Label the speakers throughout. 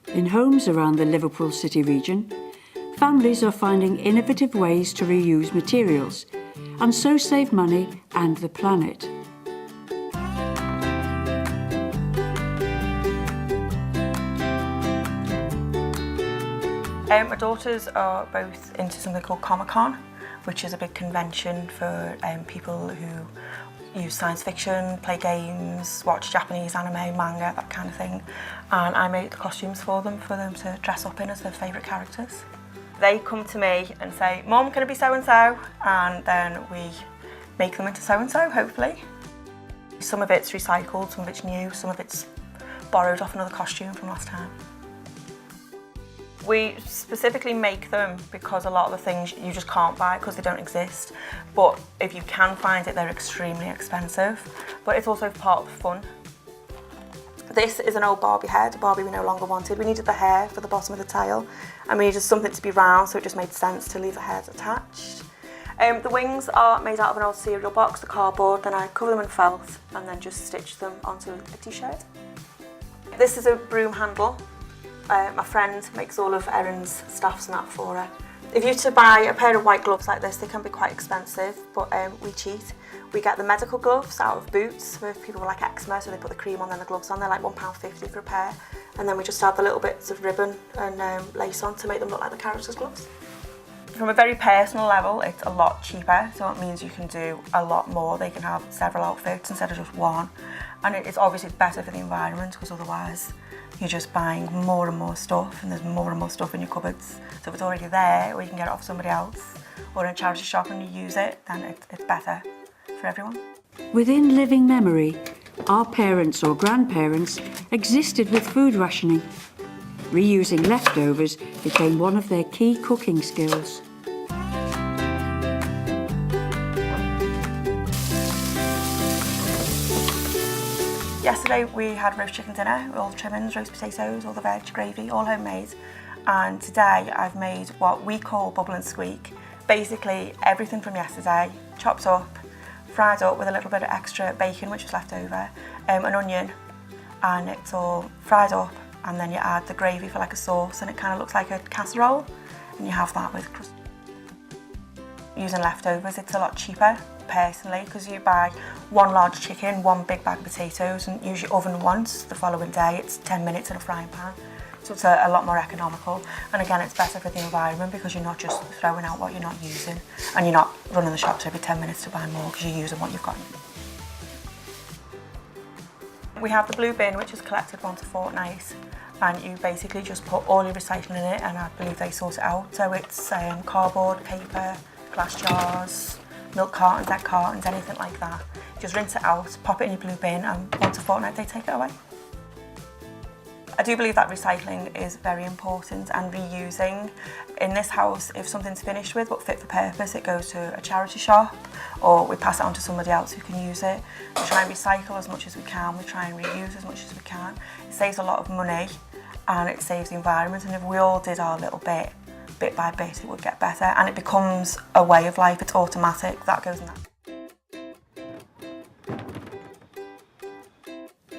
Speaker 1: In homes around the Liverpool City region, families are finding innovative ways to reuse materials and so save money and the planet.
Speaker 2: My daughters are both into something called Comic-Con, which is a big convention for people who use science fiction, play games, watch Japanese anime, manga, that kind of thing. And I make the costumes for them to dress up in as their favourite characters. They come to me and say, "Mum, can I be so-and-so?" And then we make them into so-and-so, hopefully. Some of it's recycled, some of it's new, some of it's borrowed off another costume from last time. We specifically make them because a lot of the things you just can't buy because they don't exist. But if you can find it, they're extremely expensive. But it's also part of the fun. This is an old Barbie head, a Barbie we no longer wanted. We needed the hair for the bottom of the tail, and we needed something to be round, so it just made sense to leave the head attached. The wings are made out of an old cereal box, the cardboard, then I cover them in felt and then just stitch them onto a t-shirt. This is a broom handle. My friend makes all of Erin's stuffs and that for her. If you were to buy a pair of white gloves like this, they can be quite expensive, but we cheat. We get the medical gloves out of Boots for people with like eczema, so they put the cream on and the gloves on. They're like £1.50 for a pair, and then we just add the little bits of ribbon and lace on to make them look like the characters' gloves. From a very personal level, it's a lot cheaper, so it means you can do a lot more. They can have several outfits instead of just one, and it's obviously better for the environment because otherwise you're just buying more and more stuff, and there's more and more stuff in your cupboards. So if it's already there, or you can get it off somebody else, or in a charity shop and you use it, then it's better for everyone.
Speaker 1: Within living memory, our parents or grandparents existed with food rationing. Reusing leftovers became one of their key cooking skills.
Speaker 2: Yesterday we had roast chicken dinner with all the trimmings, roast potatoes, all the veg, gravy, all homemade. And today I've made what we call bubble and squeak. Basically everything from yesterday, chopped up, fried up with a little bit of extra bacon which was left over, an onion, and it's all fried up, and then you add the gravy for like a sauce, and it kind of looks like a casserole, and you have that with crust. Using leftovers, it's a lot cheaper personally because you buy one large chicken, one big bag of potatoes, and use your oven once. The following day it's 10 minutes in a frying pan, so it's a lot more economical, and again it's better for the environment because you're not just throwing out what you're not using, and you're not running the shops every 10 minutes to buy more because you're using what you've got. We have the blue bin which is collected once a fortnight, and you basically just put all your recycling in it, and I believe they sort it out. So it's cardboard, paper, glass jars, milk cartons, egg cartons, anything like that. Just rinse it out, pop it in your blue bin, and once a fortnight they take it away. I do believe that recycling is very important, and reusing. In this house, if something's finished with but fit for purpose, it goes to a charity shop, or we pass it on to somebody else who can use it. We try and recycle as much as we can, we try and reuse as much as we can. It saves a lot of money and it saves the environment, and if we all did our little bit by bit, it would get better, and it becomes a way of life. It's automatic, that goes in that.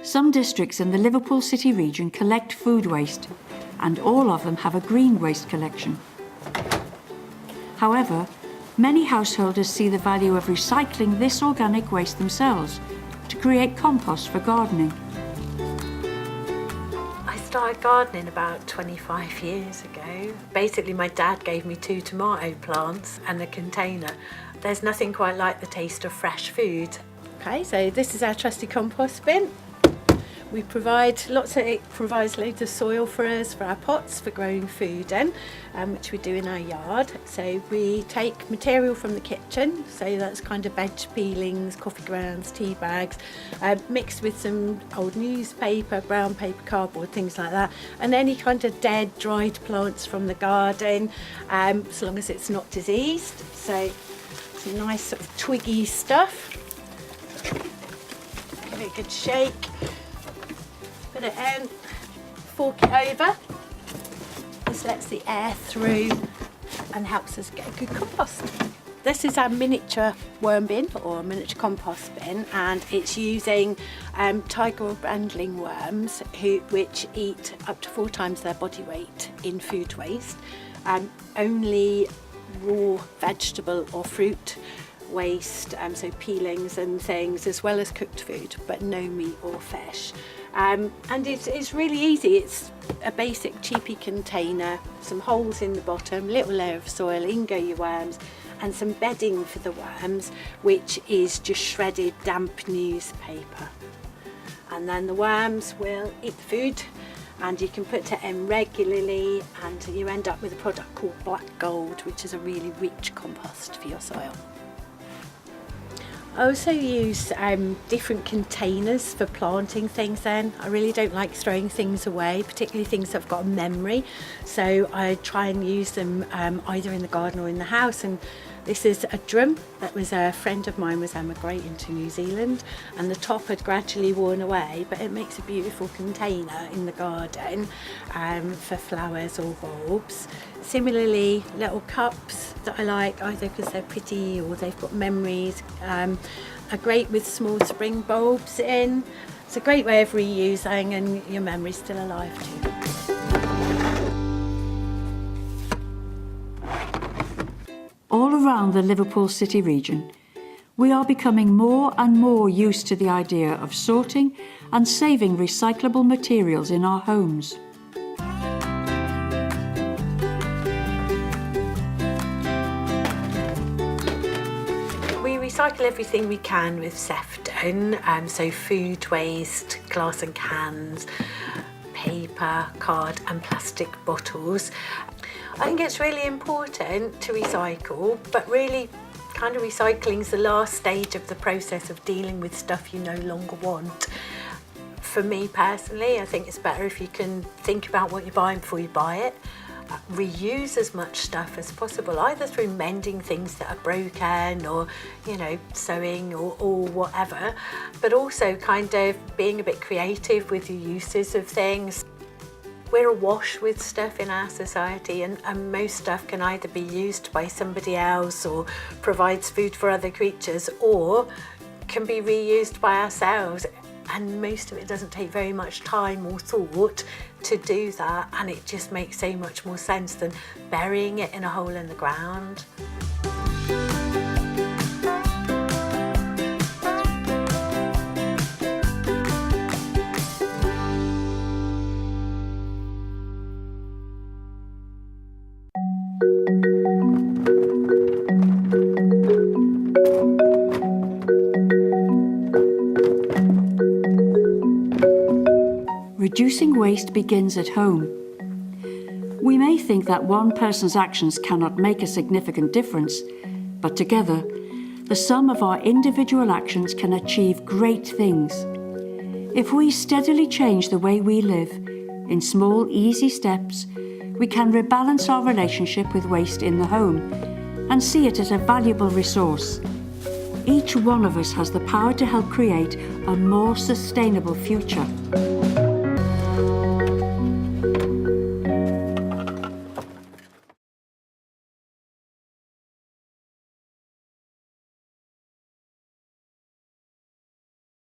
Speaker 1: Some districts in the Liverpool City region collect food waste, and all of them have a green waste collection. However, many householders see the value of recycling this organic waste themselves to create compost for gardening.
Speaker 3: I started gardening about 25 years ago. Basically, my dad gave me 2 tomato plants and a container. There's nothing quite like the taste of fresh food. Okay, so this is our trusty compost bin. We provide it provides loads of soil for us, for our pots, for growing food in, which we do in our yard. So we take material from the kitchen, so that's kind of veg peelings, coffee grounds, tea bags, mixed with some old newspaper, brown paper, cardboard, things like that, and any kind of dead, dried plants from the garden, as long as it's not diseased. So some nice sort of twiggy stuff. Give it a good shake. Put it in, fork it over. This lets the air through and helps us get a good compost. This is our miniature worm bin or miniature compost bin, and it's using tiger or brandling worms which eat up to 4 times their body weight in food waste. Only raw vegetable or fruit waste, so peelings and things, as well as cooked food, but no meat or fish. And it's really easy. It's a basic cheapy container, some holes in the bottom, little layer of soil, in go your worms, and some bedding for the worms, which is just shredded damp newspaper. And then the worms will eat the food, and you can put it in regularly, and you end up with a product called black gold, which is a really rich compost for your soil. I also use different containers for planting things in. I really don't like throwing things away, particularly things that have got a memory. So I try and use them either in the garden or in the house. And this is a drum that was a friend of mine was emigrating to New Zealand, and the top had gradually worn away, but it makes a beautiful container in the garden for flowers or bulbs. Similarly, little cups that I like, either because they're pretty or they've got memories, are great with small spring bulbs in. It's a great way of reusing, and your memory's still alive too.
Speaker 1: All around the Liverpool City region, we are becoming more and more used to the idea of sorting and saving recyclable materials in our homes.
Speaker 3: We recycle everything we can with Sefton, so food waste, glass and cans, paper, card and plastic bottles. I think it's really important to recycle, but really kind of recycling is the last stage of the process of dealing with stuff you no longer want. For me personally, I think it's better if you can think about what you're buying before you buy it. Reuse as much stuff as possible, either through mending things that are broken or, sewing or whatever, but also kind of being a bit creative with your uses of things. We're awash with stuff in our society, and most stuff can either be used by somebody else or provides food for other creatures, or can be reused by ourselves. And most of it doesn't take very much time or thought to do that, and it just makes so much more sense than burying it in a hole in the ground.
Speaker 1: Reducing waste begins at home. We may think that one person's actions cannot make a significant difference, but together, the sum of our individual actions can achieve great things. If we steadily change the way we live, in small, easy steps, we can rebalance our relationship with waste in the home and see it as a valuable resource. Each one of us has the power to help create a more sustainable future.